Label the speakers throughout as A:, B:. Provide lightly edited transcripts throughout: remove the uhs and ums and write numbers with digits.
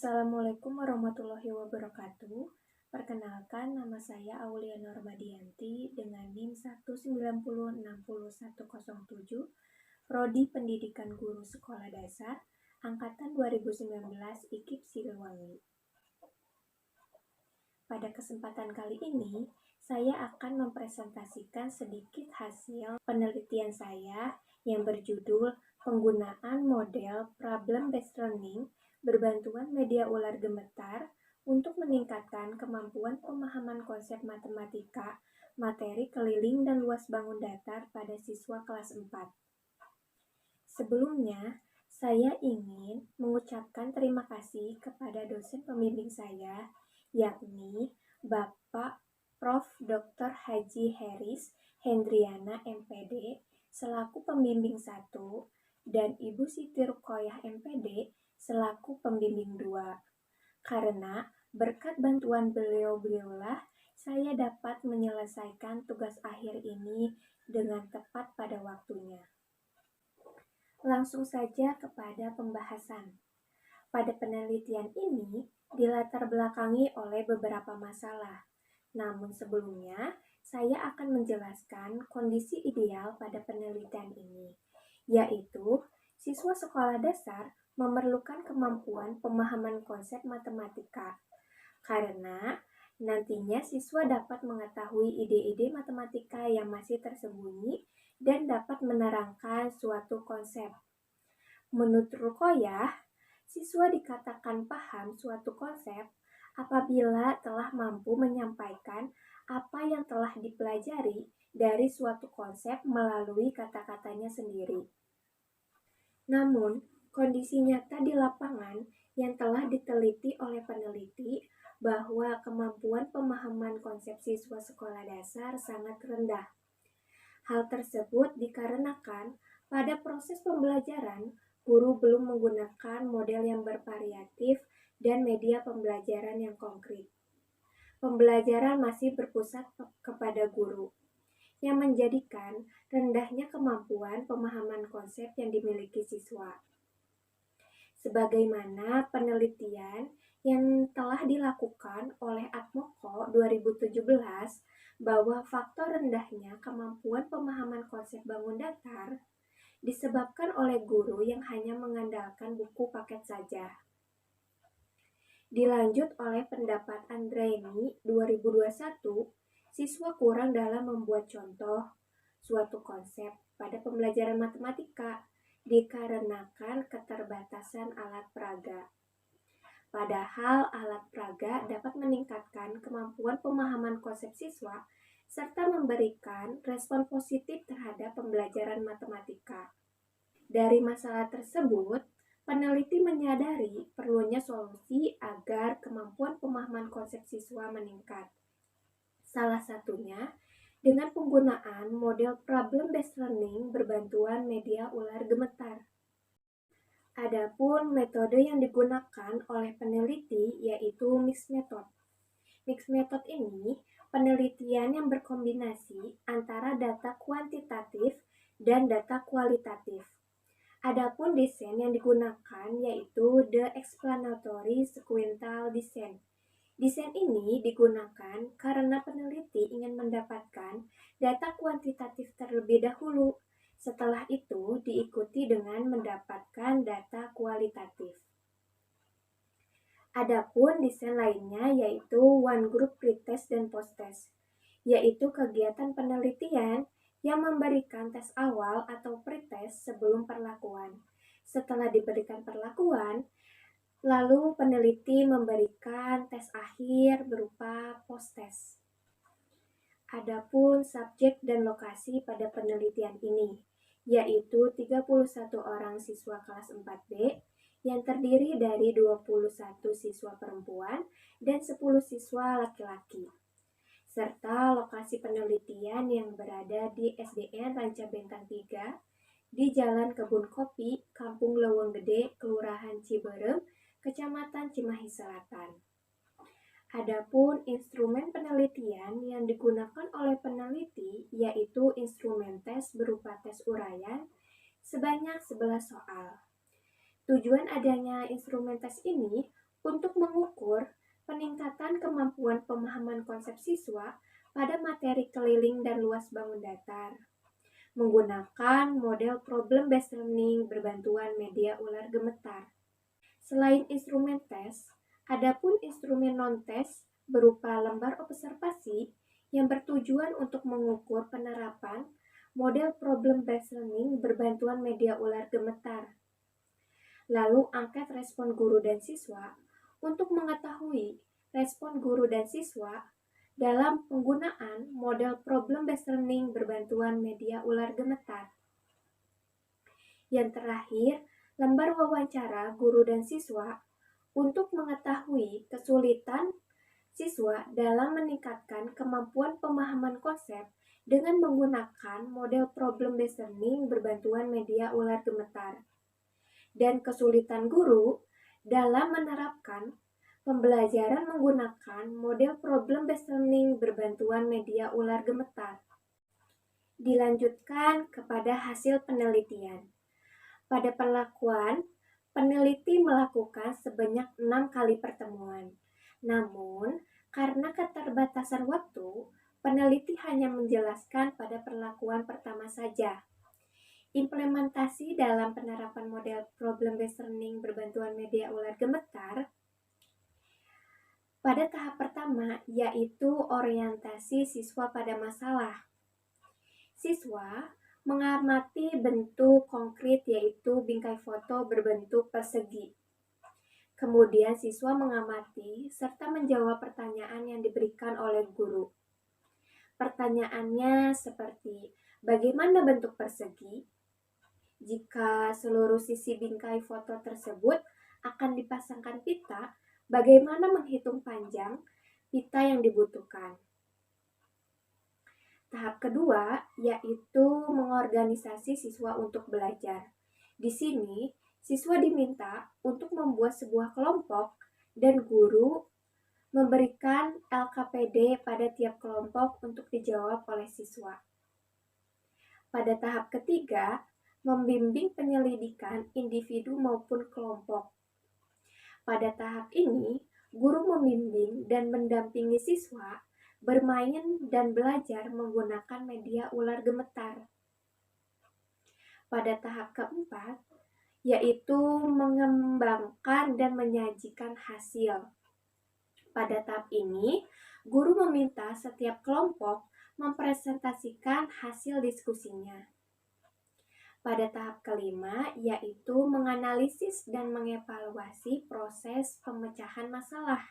A: Assalamualaikum warahmatullahi wabarakatuh. Perkenalkan, nama saya Aulia Normadianti dengan NIM 190600107, Prodi Pendidikan Guru Sekolah Dasar, Angkatan 2019 IKIP Siliwangi. Pada kesempatan kali ini, saya akan mempresentasikan sedikit hasil penelitian saya yang berjudul Penggunaan Model Problem-Based Learning berbantuan media ular gemetar untuk meningkatkan kemampuan pemahaman konsep matematika, materi keliling dan luas bangun datar pada siswa kelas 4. Sebelumnya, saya ingin mengucapkan terima kasih kepada dosen pembimbing saya, yakni Bapak Prof. Dr. Haji Heris Hendriana MPD selaku pembimbing 1 dan Ibu Siti Ruqoyah MPD selaku pembimbing 2. Karena berkat bantuan beliau-beliaulah saya dapat menyelesaikan tugas akhir ini dengan tepat pada waktunya. Langsung saja kepada pembahasan. Pada penelitian ini dilatar belakangi oleh beberapa masalah. Namun sebelumnya, saya akan menjelaskan kondisi ideal pada penelitian ini, yaitu siswa sekolah dasar memerlukan kemampuan pemahaman konsep matematika, karena nantinya siswa dapat mengetahui ide-ide matematika yang masih tersembunyi dan dapat menerangkan suatu konsep. Menurut Ruqoyah, siswa dikatakan paham suatu konsep apabila telah mampu menyampaikan apa yang telah dipelajari dari suatu konsep melalui kata-katanya sendiri. Namun, kondisi nyata di lapangan yang telah diteliti oleh peneliti bahwa kemampuan pemahaman konsep siswa sekolah dasar sangat rendah. Hal tersebut dikarenakan pada proses pembelajaran, guru belum menggunakan model yang bervariatif dan media pembelajaran yang konkret. Pembelajaran masih berpusat kepada guru, yang menjadikan rendahnya kemampuan pemahaman konsep yang dimiliki siswa. Sebagaimana penelitian yang telah dilakukan oleh Atmoko 2017 bahwa faktor rendahnya kemampuan pemahaman konsep bangun datar disebabkan oleh guru yang hanya mengandalkan buku paket saja. Dilanjut oleh pendapat Andraini 2021, siswa kurang dalam membuat contoh suatu konsep pada pembelajaran matematika dikarenakan keterbatasan alat peraga. Padahal alat peraga dapat meningkatkan kemampuan pemahaman konsep siswa serta memberikan respon positif terhadap pembelajaran matematika. Dari masalah tersebut, peneliti menyadari perlunya solusi agar kemampuan pemahaman konsep siswa meningkat. Salah satunya dengan penggunaan model problem-based learning berbantuan media ular gemetar. Adapun metode yang digunakan oleh peneliti yaitu mixed method. Mixed method ini penelitian yang berkombinasi antara data kuantitatif dan data kualitatif. Adapun desain yang digunakan yaitu the explanatory sequential design. Desain ini digunakan karena peneliti ingin mendapatkan data kuantitatif terlebih dahulu. Setelah itu diikuti dengan mendapatkan data kualitatif. Adapun desain lainnya yaitu one group pretest dan post-test, yaitu kegiatan penelitian yang memberikan tes awal atau pretest sebelum perlakuan. Setelah diberikan perlakuan, lalu peneliti memberikan tes akhir berupa post-test. Adapun subjek dan lokasi pada penelitian ini, yaitu 31 orang siswa kelas 4B yang terdiri dari 21 siswa perempuan dan 10 siswa laki-laki, serta lokasi penelitian yang berada di SDN Ranca Bentang 3 di Jalan Kebun Kopi, Kampung Leuweung Gede, Kelurahan Ciberem, Kecamatan Cimahi Selatan. Adapun instrumen penelitian yang digunakan oleh peneliti yaitu instrumen tes berupa tes uraian sebanyak 11 soal. Tujuan adanya instrumen tes ini untuk mengukur peningkatan kemampuan pemahaman konsep siswa pada materi keliling dan luas bangun datar, menggunakan model problem-based learning berbantuan media ular gemetar. Selain instrumen tes, adapun instrumen non-tes berupa lembar observasi yang bertujuan untuk mengukur penerapan model problem-based learning berbantuan media ular gemetar. Lalu angket respon guru dan siswa untuk mengetahui respon guru dan siswa dalam penggunaan model problem-based learning berbantuan media ular gemetar. Yang terakhir, lembar wawancara guru dan siswa untuk mengetahui kesulitan siswa dalam meningkatkan kemampuan pemahaman konsep dengan menggunakan model problem-based learning berbantuan media ular gemetar, dan kesulitan guru dalam menerapkan pembelajaran menggunakan model problem-based learning berbantuan media ular gemetar. Dilanjutkan kepada hasil penelitian. Pada perlakuan, peneliti melakukan sebanyak 6 kali pertemuan. Namun, karena keterbatasan waktu, peneliti hanya menjelaskan pada perlakuan pertama saja. Implementasi dalam penerapan model problem-based learning berbantuan media ular gemetar pada tahap pertama, yaitu orientasi siswa pada masalah. Siswa mengamati bentuk konkret yaitu bingkai foto berbentuk persegi. Kemudian siswa mengamati serta menjawab pertanyaan yang diberikan oleh guru. Pertanyaannya seperti, bagaimana bentuk persegi? Jika seluruh sisi bingkai foto tersebut akan dipasangkan pita, bagaimana menghitung panjang pita yang dibutuhkan? Tahap kedua yaitu mengorganisasi siswa untuk belajar. Di sini, siswa diminta untuk membuat sebuah kelompok dan guru memberikan LKPD pada tiap kelompok untuk dijawab oleh siswa. Pada tahap ketiga, membimbing penyelidikan individu maupun kelompok. Pada tahap ini, guru membimbing dan mendampingi siswa bermain dan belajar menggunakan media ular gemetar. Pada tahap keempat, yaitu mengembangkan dan menyajikan hasil. Pada tahap ini, guru meminta setiap kelompok mempresentasikan hasil diskusinya. Pada tahap kelima, yaitu menganalisis dan mengevaluasi proses pemecahan masalah.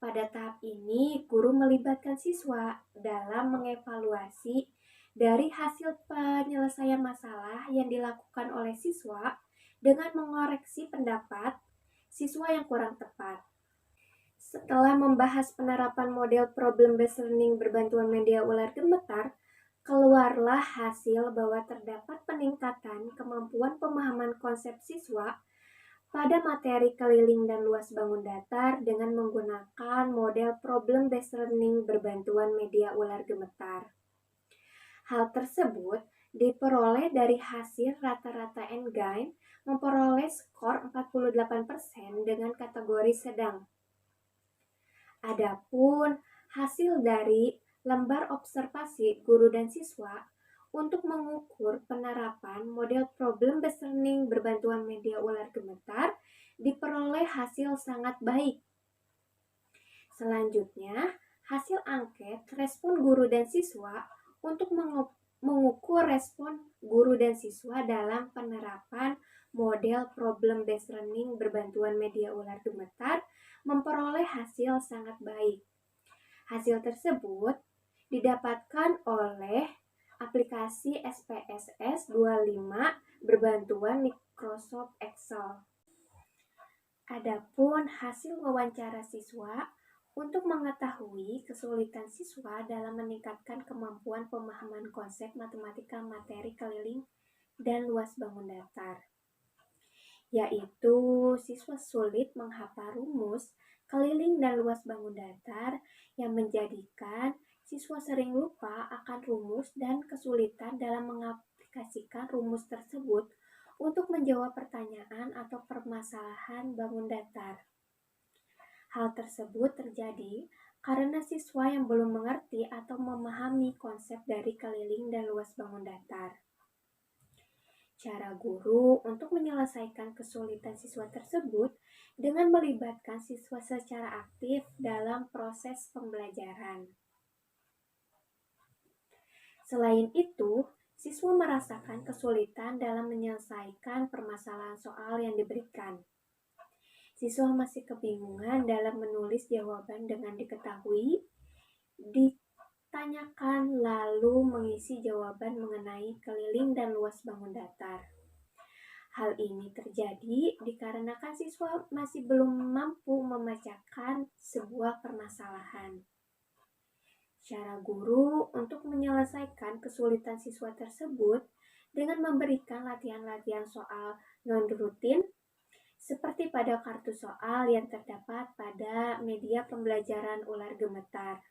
A: Pada tahap ini, guru melibatkan siswa dalam mengevaluasi dari hasil penyelesaian masalah yang dilakukan oleh siswa dengan mengoreksi pendapat siswa yang kurang tepat. Setelah membahas penerapan model problem-based learning berbantuan media ular gemetar, keluarlah hasil bahwa terdapat peningkatan kemampuan pemahaman konsep siswa pada materi keliling dan luas bangun datar dengan menggunakan model problem-based learning berbantuan media ular gemetar. Hal tersebut diperoleh dari hasil rata-rata Engine memperoleh skor 48% dengan kategori sedang. Adapun hasil dari lembar observasi guru dan siswa untuk mengukur penerapan model problem-based learning berbantuan media ular gemetar diperoleh hasil sangat baik. Selanjutnya, hasil angket respon guru dan siswa untuk mengukur respon guru dan siswa dalam penerapan model problem-based learning berbantuan media ular gemetar memperoleh hasil sangat baik. Hasil tersebut didapatkan oleh aplikasi SPSS 25 berbantuan Microsoft Excel. Adapun hasil wawancara siswa untuk mengetahui kesulitan siswa dalam meningkatkan kemampuan pemahaman konsep matematika materi keliling dan luas bangun datar, yaitu siswa sulit menghafal rumus keliling dan luas bangun datar yang menjadikan siswa sering lupa akan rumus dan kesulitan dalam mengaplikasikan rumus tersebut untuk menjawab pertanyaan atau permasalahan bangun datar. Hal tersebut terjadi karena siswa yang belum mengerti atau memahami konsep dari keliling dan luas bangun datar. Cara guru untuk menyelesaikan kesulitan siswa tersebut dengan melibatkan siswa secara aktif dalam proses pembelajaran. Selain itu, siswa merasakan kesulitan dalam menyelesaikan permasalahan soal yang diberikan. Siswa masih kebingungan dalam menulis jawaban dengan diketahui, ditanyakan lalu mengisi jawaban mengenai keliling dan luas bangun datar. Hal ini terjadi dikarenakan siswa masih belum mampu memecahkan sebuah permasalahan. Cara guru untuk menyelesaikan kesulitan siswa tersebut dengan memberikan latihan-latihan soal non-rutin seperti pada kartu soal yang terdapat pada media pembelajaran ular gemetar.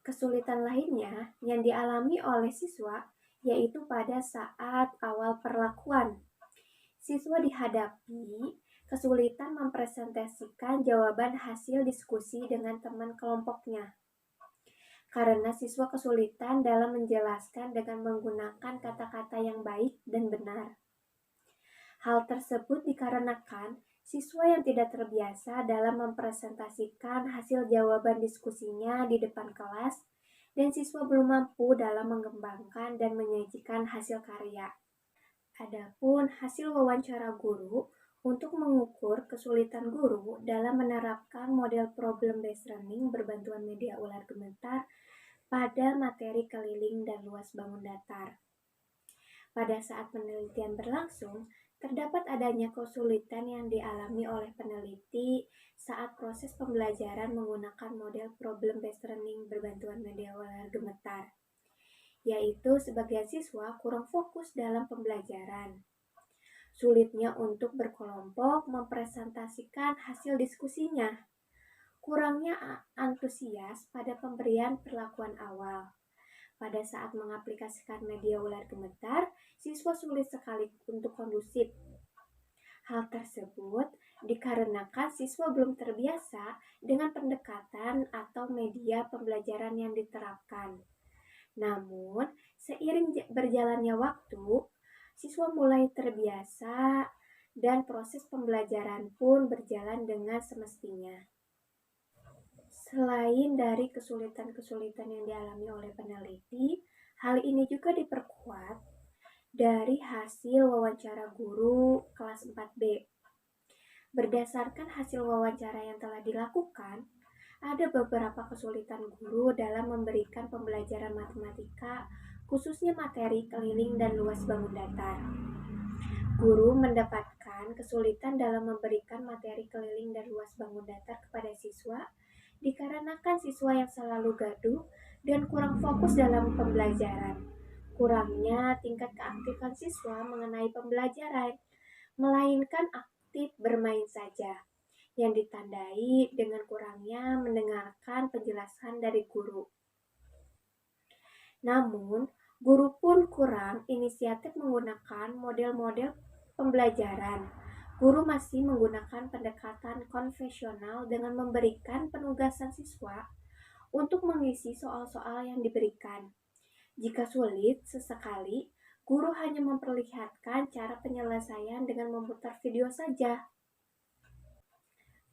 A: Kesulitan lainnya yang dialami oleh siswa yaitu pada saat awal perlakuan. Siswa dihadapi kesulitan mempresentasikan jawaban hasil diskusi dengan teman kelompoknya. Karena siswa kesulitan dalam menjelaskan dengan menggunakan kata-kata yang baik dan benar. Hal tersebut dikarenakan siswa yang tidak terbiasa dalam mempresentasikan hasil jawaban diskusinya di depan kelas dan siswa belum mampu dalam mengembangkan dan menyajikan hasil karya. Adapun hasil wawancara guru untuk mengukur kesulitan guru dalam menerapkan model problem-based learning berbantuan media ular gemetar pada materi keliling dan luas bangun datar. Pada saat penelitian berlangsung, terdapat adanya kesulitan yang dialami oleh peneliti saat proses pembelajaran menggunakan model problem-based learning berbantuan media ular gemetar, yaitu sebagian siswa kurang fokus dalam pembelajaran. Sulitnya untuk berkelompok mempresentasikan hasil diskusinya. Kurangnya antusias pada pemberian perlakuan awal. Pada saat mengaplikasikan media ular gemetar, siswa sulit sekali untuk kondusif. Hal tersebut dikarenakan siswa belum terbiasa dengan pendekatan atau media pembelajaran yang diterapkan. Namun, seiring berjalannya waktu, siswa mulai terbiasa dan proses pembelajaran pun berjalan dengan semestinya. Selain dari kesulitan-kesulitan yang dialami oleh peneliti, hal ini juga diperkuat dari hasil wawancara guru kelas 4B. Berdasarkan hasil wawancara yang telah dilakukan, ada beberapa kesulitan guru dalam memberikan pembelajaran matematika, khususnya materi keliling dan luas bangun datar. Guru mendapatkan kesulitan dalam memberikan materi keliling dan luas bangun datar kepada siswa dikarenakan siswa yang selalu gaduh dan kurang fokus dalam pembelajaran. Kurangnya tingkat keaktifan siswa mengenai pembelajaran, melainkan aktif bermain saja, yang ditandai dengan kurangnya mendengarkan penjelasan dari guru. Namun, guru pun kurang inisiatif menggunakan model-model pembelajaran. Guru masih menggunakan pendekatan konvensional dengan memberikan penugasan siswa untuk mengisi soal-soal yang diberikan. Jika sulit, sesekali guru hanya memperlihatkan cara penyelesaian dengan memutar video saja.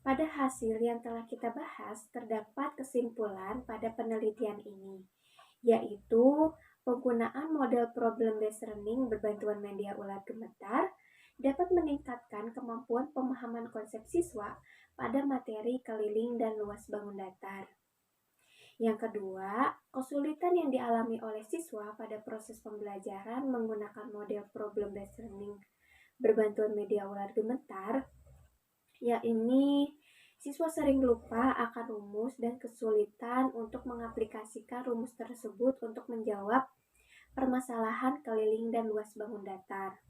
A: Pada hasil yang telah kita bahas, terdapat kesimpulan pada penelitian ini, yaitu penggunaan model problem-based learning berbantuan media ular gemetar dapat meningkatkan kemampuan pemahaman konsep siswa pada materi keliling dan luas bangun datar. Yang kedua, kesulitan yang dialami oleh siswa pada proses pembelajaran menggunakan model problem-based learning berbantuan media ular gemetar, yakni siswa sering lupa akan rumus dan kesulitan untuk mengaplikasikan rumus tersebut untuk menjawab permasalahan keliling dan luas bangun datar.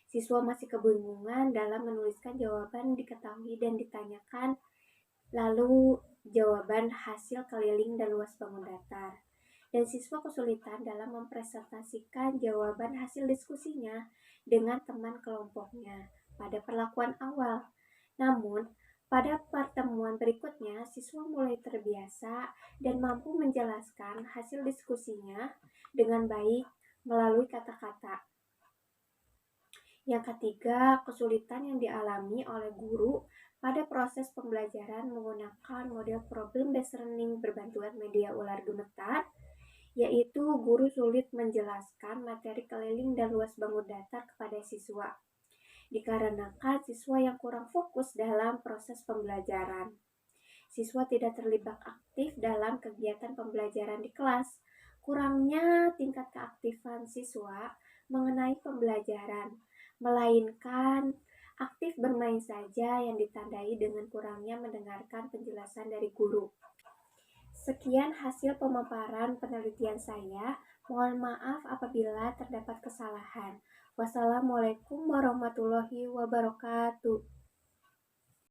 A: Siswa masih kebingungan dalam menuliskan jawaban diketahui dan ditanyakan, lalu jawaban hasil keliling dan luas bangun datar. dan siswa kesulitan dalam mempresentasikan jawaban hasil diskusinya dengan teman kelompoknya pada perlakuan awal. Namun, pada pertemuan berikutnya, siswa mulai terbiasa dan mampu menjelaskan hasil diskusinya dengan baik melalui kata-kata. Yang ketiga, kesulitan yang dialami oleh guru pada proses pembelajaran menggunakan model problem-based learning berbantuan media ular gemetar, yaitu guru sulit menjelaskan materi keliling dan luas bangun datar kepada siswa, dikarenakan siswa yang kurang fokus dalam proses pembelajaran. Siswa tidak terlibat aktif dalam kegiatan pembelajaran di kelas. Kurangnya tingkat keaktifan siswa mengenai pembelajaran, melainkan aktif bermain saja yang ditandai dengan kurangnya mendengarkan penjelasan dari guru. Sekian hasil pemaparan penelitian saya. Mohon maaf apabila terdapat kesalahan. Wassalamualaikum warahmatullahi wabarakatuh.